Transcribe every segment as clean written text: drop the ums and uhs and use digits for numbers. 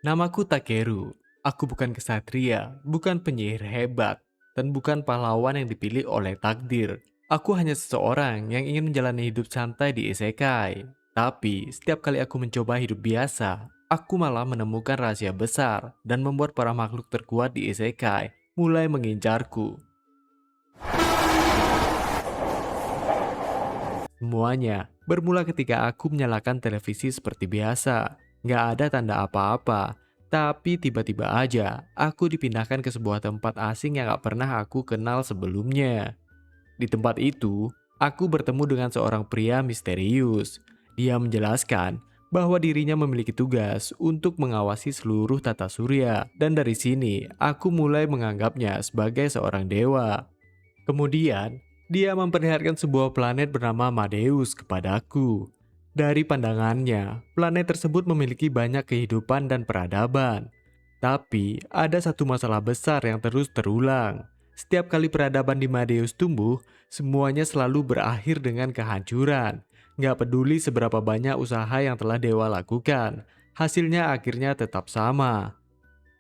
Namaku Takeru. Aku bukan kesatria, bukan penyihir hebat, dan bukan pahlawan yang dipilih oleh takdir. Aku hanya seseorang yang ingin menjalani hidup santai di isekai. Tapi, setiap kali aku mencoba hidup biasa, aku malah menemukan rahasia besar dan membuat para makhluk terkuat di isekai mulai mengincarku. Semuanya bermula ketika aku menyalakan televisi seperti biasa. Nggak ada tanda apa-apa. Tapi tiba-tiba aja, aku dipindahkan ke sebuah tempat asing yang gak pernah aku kenal sebelumnya. Di tempat itu, aku bertemu dengan seorang pria misterius. Dia menjelaskan bahwa dirinya memiliki tugas untuk mengawasi seluruh tata surya. Dan dari sini, aku mulai menganggapnya sebagai seorang dewa. Kemudian, dia memperlihatkan sebuah planet bernama Madeus kepadaku. Dari pandangannya, planet tersebut memiliki banyak kehidupan dan peradaban. Tapi, ada satu masalah besar yang terus terulang. Setiap kali peradaban di Madeus tumbuh, semuanya selalu berakhir dengan kehancuran. Nggak peduli seberapa banyak usaha yang telah Dewa lakukan, hasilnya akhirnya tetap sama.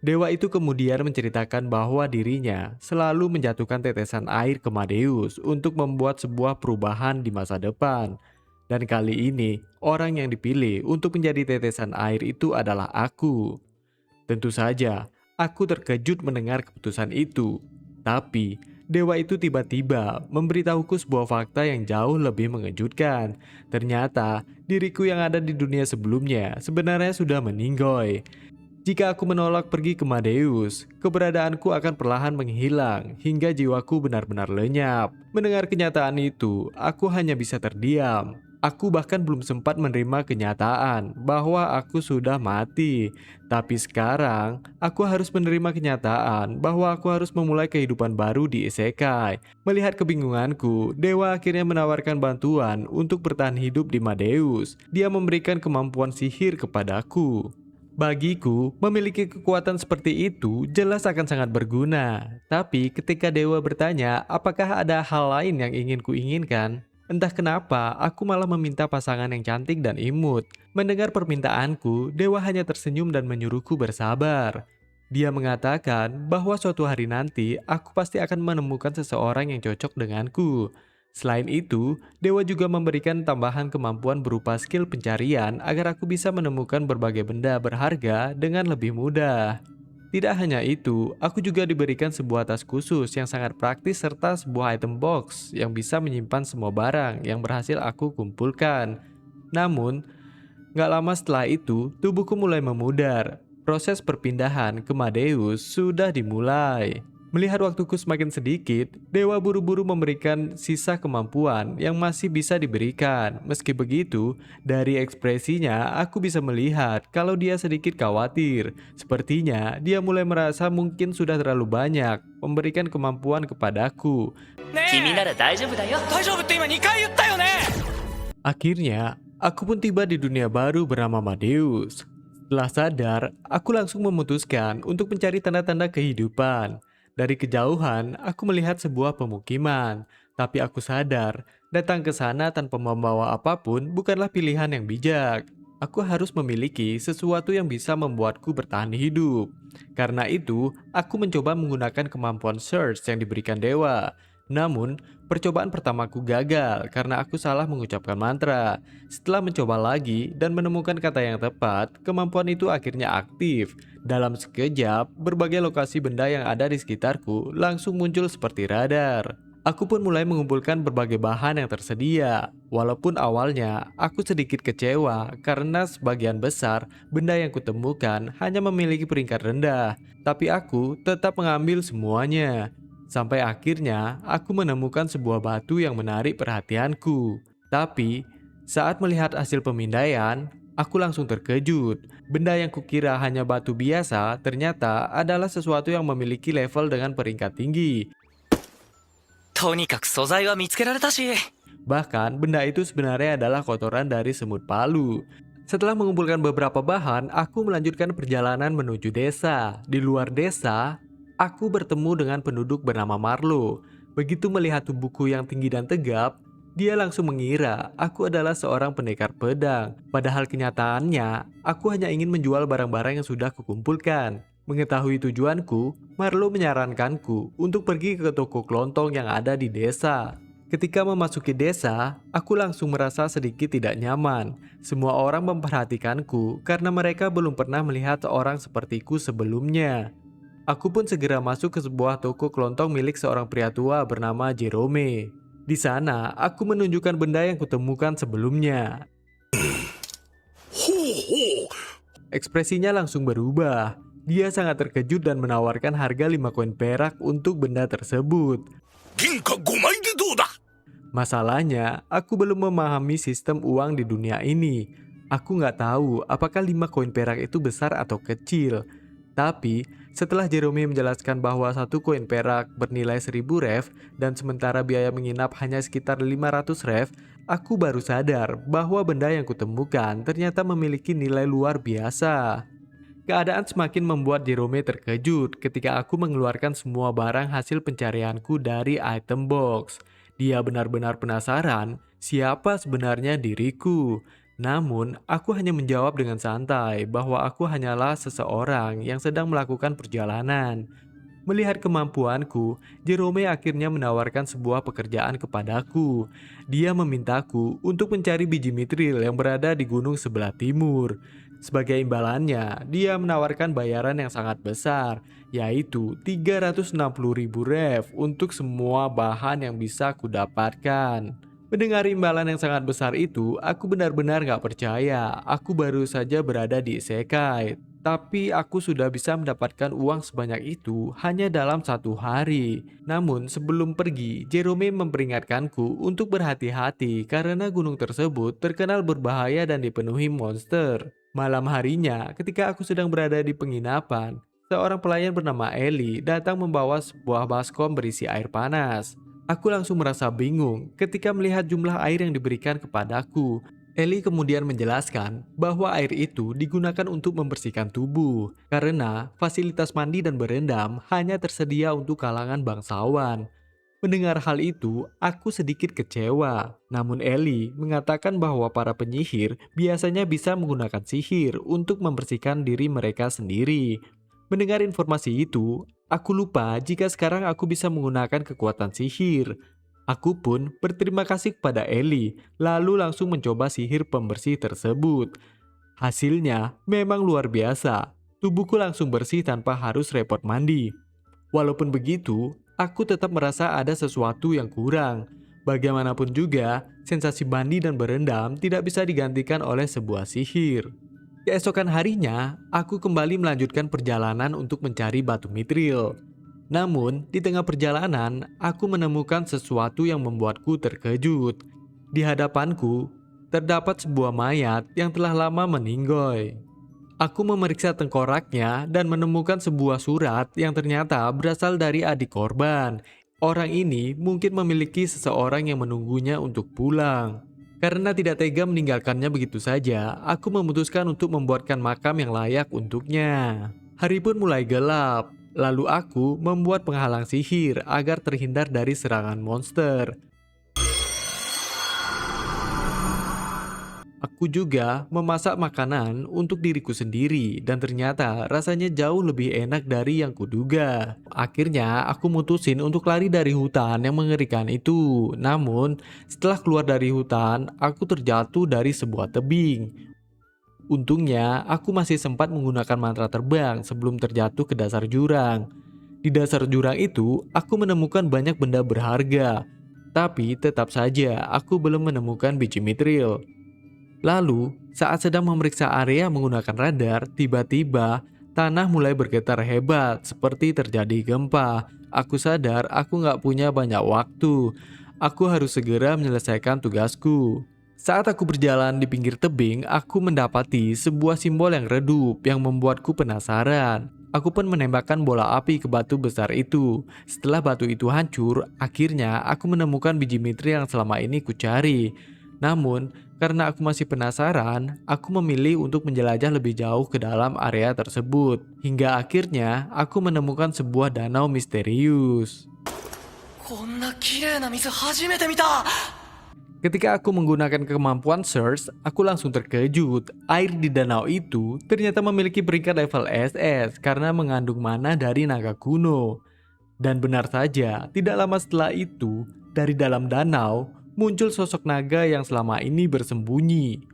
Dewa itu kemudian menceritakan bahwa dirinya selalu menjatuhkan tetesan air ke Madeus untuk membuat sebuah perubahan di masa depan. Dan kali ini, orang yang dipilih untuk menjadi tetesan air itu adalah aku. Tentu saja, aku terkejut mendengar keputusan itu. Tapi, dewa itu tiba-tiba memberitahuku sebuah fakta yang jauh lebih mengejutkan. Ternyata, diriku yang ada di dunia sebelumnya sebenarnya sudah meninggoy. Jika aku menolak pergi ke Madeus, keberadaanku akan perlahan menghilang hingga jiwaku benar-benar lenyap. Mendengar kenyataan itu, aku hanya bisa terdiam. Aku bahkan belum sempat menerima kenyataan bahwa aku sudah mati. Tapi sekarang, aku harus menerima kenyataan bahwa aku harus memulai kehidupan baru di isekai. Melihat kebingunganku, Dewa akhirnya menawarkan bantuan untuk bertahan hidup di Madeus. Dia memberikan kemampuan sihir kepadaku. Bagiku, memiliki kekuatan seperti itu jelas akan sangat berguna. Tapi ketika Dewa bertanya, apakah ada hal lain yang ingin kuinginkan? Entah kenapa, aku malah meminta pasangan yang cantik dan imut. Mendengar permintaanku, Dewa hanya tersenyum dan menyuruhku bersabar. Dia mengatakan bahwa suatu hari nanti aku pasti akan menemukan seseorang yang cocok denganku. Selain itu, Dewa juga memberikan tambahan kemampuan berupa skill pencarian agar aku bisa menemukan berbagai benda berharga dengan lebih mudah. Tidak hanya itu, aku juga diberikan sebuah tas khusus yang sangat praktis serta sebuah item box yang bisa menyimpan semua barang yang berhasil aku kumpulkan. Namun, gak lama setelah itu, tubuhku mulai memudar. Proses perpindahan ke Madeus sudah dimulai. Melihat waktuku semakin sedikit, Dewa buru-buru memberikan sisa kemampuan yang masih bisa diberikan. Meski begitu, dari ekspresinya aku bisa melihat kalau dia sedikit khawatir. Sepertinya dia mulai merasa mungkin sudah terlalu banyak memberikan kemampuan kepadaku. アキミなら大丈夫だよ。大丈夫って今2回言ったよね。 Akhirnya, aku pun tiba di dunia baru bernama Madeus. Setelah sadar, aku langsung memutuskan untuk mencari tanda-tanda kehidupan. Dari kejauhan, aku melihat sebuah pemukiman. Tapi aku sadar, datang ke sana tanpa membawa apapun bukanlah pilihan yang bijak. Aku harus memiliki sesuatu yang bisa membuatku bertahan hidup. Karena itu, aku mencoba menggunakan kemampuan search yang diberikan dewa. Namun, percobaan pertamaku gagal karena aku salah mengucapkan mantra. Setelah mencoba lagi dan menemukan kata yang tepat, kemampuan itu akhirnya aktif. Dalam sekejap, berbagai lokasi benda yang ada di sekitarku langsung muncul seperti radar. Aku pun mulai mengumpulkan berbagai bahan yang tersedia. Walaupun awalnya aku sedikit kecewa karena sebagian besar benda yang kutemukan hanya memiliki peringkat rendah. Tapi aku tetap mengambil semuanya. Sampai akhirnya aku menemukan sebuah batu yang menarik perhatianku. Tapi saat melihat hasil pemindaian, aku langsung terkejut. Benda yang kukira hanya batu biasa ternyata adalah sesuatu yang memiliki level dengan peringkat tinggi. とにかく素材は見つけられたし。 Bahkan benda itu sebenarnya adalah kotoran dari semut palu. Setelah mengumpulkan beberapa bahan, aku melanjutkan perjalanan menuju desa. Di luar desa, aku bertemu dengan penduduk bernama Marlo. Begitu melihat tubuhku yang tinggi dan tegap, Dia langsung mengira aku adalah seorang pendekar pedang. Padahal kenyataannya, aku hanya ingin menjual barang-barang yang sudah kukumpulkan. Mengetahui tujuanku, Marlo menyarankanku untuk pergi ke toko kelontong yang ada di desa. Ketika memasuki desa, aku langsung merasa sedikit tidak nyaman. Semua orang memperhatikanku karena mereka belum pernah melihat seorang sepertiku sebelumnya. Aku pun segera masuk ke sebuah toko kelontong milik seorang pria tua bernama Jerome. Di sana, aku menunjukkan benda yang kutemukan sebelumnya. Ekspresinya langsung berubah. Dia sangat terkejut dan menawarkan harga 5 koin perak untuk benda tersebut. Masalahnya, aku belum memahami sistem uang di dunia ini. Aku nggak tahu apakah 5 koin perak itu besar atau kecil. Tapi, setelah Jerome menjelaskan bahwa 1 koin perak bernilai 1000 rev dan sementara biaya menginap hanya sekitar 500 rev, aku baru sadar bahwa benda yang kutemukan ternyata memiliki nilai luar biasa. Keadaan semakin membuat Jerome terkejut ketika aku mengeluarkan semua barang hasil pencarianku dari item box. Dia benar-benar penasaran siapa sebenarnya diriku. Namun, aku hanya menjawab dengan santai bahwa aku hanyalah seseorang yang sedang melakukan perjalanan. Melihat kemampuanku, Jerome akhirnya menawarkan sebuah pekerjaan kepadaku. Dia memintaku untuk mencari biji mitril yang berada di gunung sebelah timur. Sebagai imbalannya, dia menawarkan bayaran yang sangat besar, yaitu 360.000 rev untuk semua bahan yang bisa kudapatkan. Mendengar imbalan yang sangat besar itu, aku benar-benar gak percaya. Aku baru saja berada di isekai. Tapi aku sudah bisa mendapatkan uang sebanyak itu hanya dalam 1 hari. Namun sebelum pergi, Jerome memperingatkanku untuk berhati-hati karena gunung tersebut terkenal berbahaya dan dipenuhi monster. Malam harinya, ketika aku sedang berada di penginapan, seorang pelayan bernama Ellie datang membawa sebuah baskom berisi air panas. Aku langsung merasa bingung ketika melihat jumlah air yang diberikan kepadaku. Ellie kemudian menjelaskan bahwa air itu digunakan untuk membersihkan tubuh karena fasilitas mandi dan berendam hanya tersedia untuk kalangan bangsawan. Mendengar hal itu, aku sedikit kecewa. Namun Ellie mengatakan bahwa para penyihir biasanya bisa menggunakan sihir untuk membersihkan diri mereka sendiri. Mendengar informasi itu, aku lupa jika sekarang aku bisa menggunakan kekuatan sihir. Aku pun berterima kasih kepada Ellie, lalu langsung mencoba sihir pembersih tersebut. Hasilnya memang luar biasa. Tubuhku langsung bersih tanpa harus repot mandi. Walaupun begitu, aku tetap merasa ada sesuatu yang kurang. Bagaimanapun juga, sensasi mandi dan berendam tidak bisa digantikan oleh sebuah sihir. Keesokan harinya, aku kembali melanjutkan perjalanan untuk mencari batu mitril. Namun, di tengah perjalanan, aku menemukan sesuatu yang membuatku terkejut. Di hadapanku, terdapat sebuah mayat yang telah lama meninggoy. Aku memeriksa tengkoraknya dan menemukan sebuah surat yang ternyata berasal dari adik korban. Orang ini mungkin memiliki seseorang yang menunggunya untuk pulang. Karena tidak tega meninggalkannya begitu saja, aku memutuskan untuk membuatkan makam yang layak untuknya. Hari pun mulai gelap. Lalu aku membuat penghalang sihir agar terhindar dari serangan monster. Aku juga memasak makanan untuk diriku sendiri dan ternyata rasanya jauh lebih enak dari yang kuduga. Akhirnya aku mutusin untuk lari dari hutan yang mengerikan itu. Namun setelah keluar dari hutan, aku terjatuh dari sebuah tebing. Untungnya, aku masih sempat menggunakan mantra terbang sebelum terjatuh ke dasar jurang. Di dasar jurang itu, aku menemukan banyak benda berharga. Tapi tetap saja, aku belum menemukan biji mitril. Lalu, saat sedang memeriksa area menggunakan radar, tiba-tiba tanah mulai bergetar hebat seperti terjadi gempa. Aku sadar aku nggak punya banyak waktu. Aku harus segera menyelesaikan tugasku. Saat aku berjalan di pinggir tebing, aku mendapati sebuah simbol yang redup yang membuatku penasaran. Aku pun menembakkan bola api ke batu besar itu. Setelah batu itu hancur, akhirnya aku menemukan biji mitril yang selama ini kucari. Namun, karena aku masih penasaran, aku memilih untuk menjelajah lebih jauh ke dalam area tersebut. Hingga akhirnya, aku menemukan sebuah danau misterius. Ketika aku menggunakan kemampuan Surge, aku langsung terkejut. Air di danau itu ternyata memiliki peringkat level SS karena mengandung mana dari naga kuno. Dan benar saja, tidak lama setelah itu, dari dalam danau muncul sosok naga yang selama ini bersembunyi.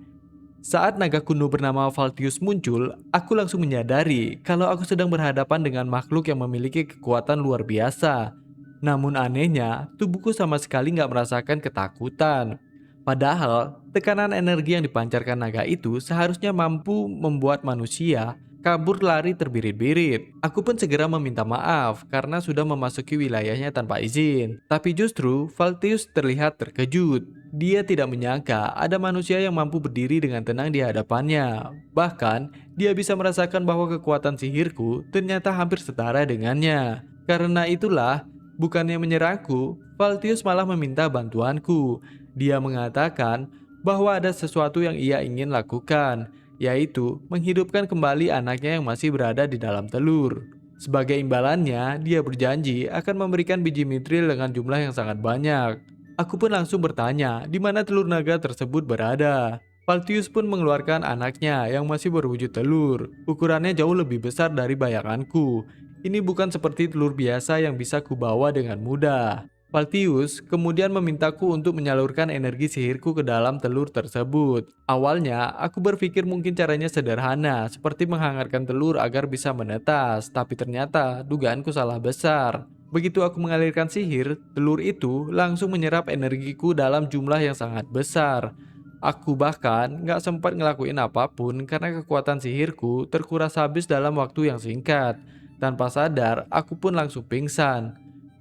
Saat naga kuno bernama Valtius muncul, aku langsung menyadari kalau aku sedang berhadapan dengan makhluk yang memiliki kekuatan luar biasa. Namun anehnya, tubuhku sama sekali nggak merasakan ketakutan. Padahal, tekanan energi yang dipancarkan naga itu seharusnya mampu membuat manusia kabur lari terbirit-birit. Aku pun segera meminta maaf karena sudah memasuki wilayahnya tanpa izin. Tapi justru, Valtius terlihat terkejut. Dia tidak menyangka ada manusia yang mampu berdiri dengan tenang di hadapannya. Bahkan, dia bisa merasakan bahwa kekuatan sihirku ternyata hampir setara dengannya. Karena itulah, bukannya menyerangku, Valtius malah meminta bantuanku. Dia mengatakan bahwa ada sesuatu yang ia ingin lakukan, yaitu menghidupkan kembali anaknya yang masih berada di dalam telur. Sebagai imbalannya, dia berjanji akan memberikan biji mithril dengan jumlah yang sangat banyak. Aku pun langsung bertanya di mana telur naga tersebut berada. Valtius pun mengeluarkan anaknya yang masih berwujud telur. Ukurannya jauh lebih besar dari bayanganku. Ini bukan seperti telur biasa yang bisa kubawa dengan mudah. Valtius kemudian memintaku untuk menyalurkan energi sihirku ke dalam telur tersebut. Awalnya, aku berpikir mungkin caranya sederhana, seperti menghangatkan telur agar bisa menetas, tapi ternyata dugaanku salah besar. Begitu aku mengalirkan sihir, telur itu langsung menyerap energiku dalam jumlah yang sangat besar. Aku bahkan nggak sempat ngelakuin apapun karena kekuatan sihirku terkuras habis dalam waktu yang singkat. Tanpa sadar, aku pun langsung pingsan.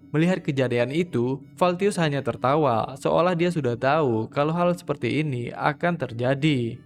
Melihat kejadian itu, Valtius hanya tertawa, seolah dia sudah tahu kalau hal seperti ini akan terjadi.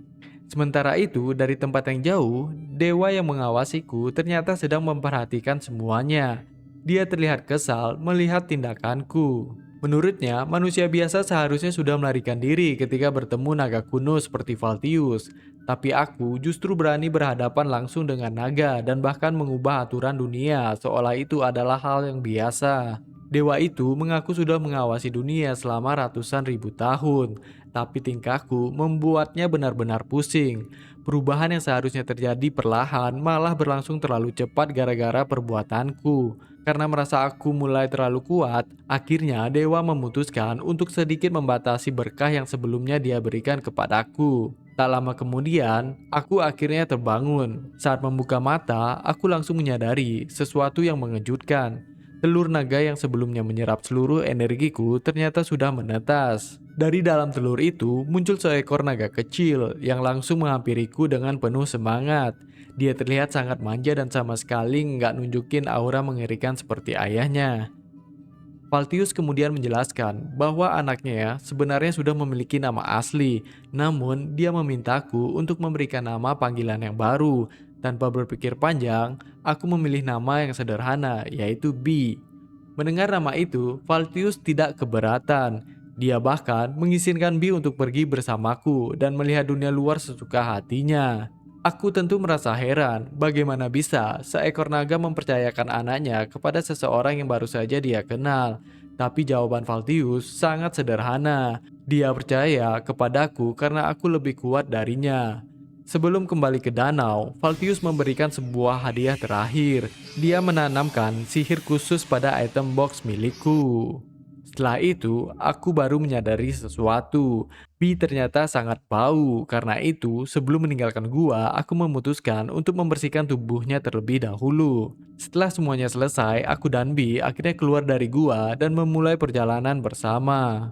Sementara itu, dari tempat yang jauh, dewa yang mengawasiku ternyata sedang memperhatikan semuanya. Dia terlihat kesal melihat tindakanku. Menurutnya, manusia biasa seharusnya sudah melarikan diri ketika bertemu naga kuno seperti Valtius. Tapi aku justru berani berhadapan langsung dengan naga dan bahkan mengubah aturan dunia seolah itu adalah hal yang biasa. Dewa itu mengaku sudah mengawasi dunia selama ratusan ribu tahun, tapi tingkahku membuatnya benar-benar pusing. Perubahan yang seharusnya terjadi perlahan malah berlangsung terlalu cepat gara-gara perbuatanku. Karena merasa aku mulai terlalu kuat, akhirnya dewa memutuskan untuk sedikit membatasi berkah yang sebelumnya dia berikan kepadaku. Tak lama kemudian, aku akhirnya terbangun. Saat membuka mata, aku langsung menyadari sesuatu yang mengejutkan. Telur naga yang sebelumnya menyerap seluruh energiku ternyata sudah menetas. Dari dalam telur itu muncul seekor naga kecil yang langsung menghampiriku dengan penuh semangat. Dia terlihat sangat manja dan sama sekali nggak nunjukin aura mengerikan seperti ayahnya. Valtius kemudian menjelaskan bahwa anaknya sebenarnya sudah memiliki nama asli, namun dia memintaku untuk memberikan nama panggilan yang baru. Tanpa berpikir panjang, aku memilih nama yang sederhana, yaitu B. Mendengar nama itu, Valtius tidak keberatan. Dia bahkan mengizinkan B untuk pergi bersamaku dan melihat dunia luar sesuka hatinya. Aku tentu merasa heran bagaimana bisa seekor naga mempercayakan anaknya kepada seseorang yang baru saja dia kenal. Tapi jawaban Valtius sangat sederhana. Dia percaya kepadaku karena aku lebih kuat darinya. Sebelum kembali ke danau, Valtius memberikan sebuah hadiah terakhir. Dia menanamkan sihir khusus pada item box milikku. Setelah itu, aku baru menyadari sesuatu. B ternyata sangat bau. Karena itu, sebelum meninggalkan gua, aku memutuskan untuk membersihkan tubuhnya terlebih dahulu. Setelah semuanya selesai, aku dan B akhirnya keluar dari gua dan memulai perjalanan bersama.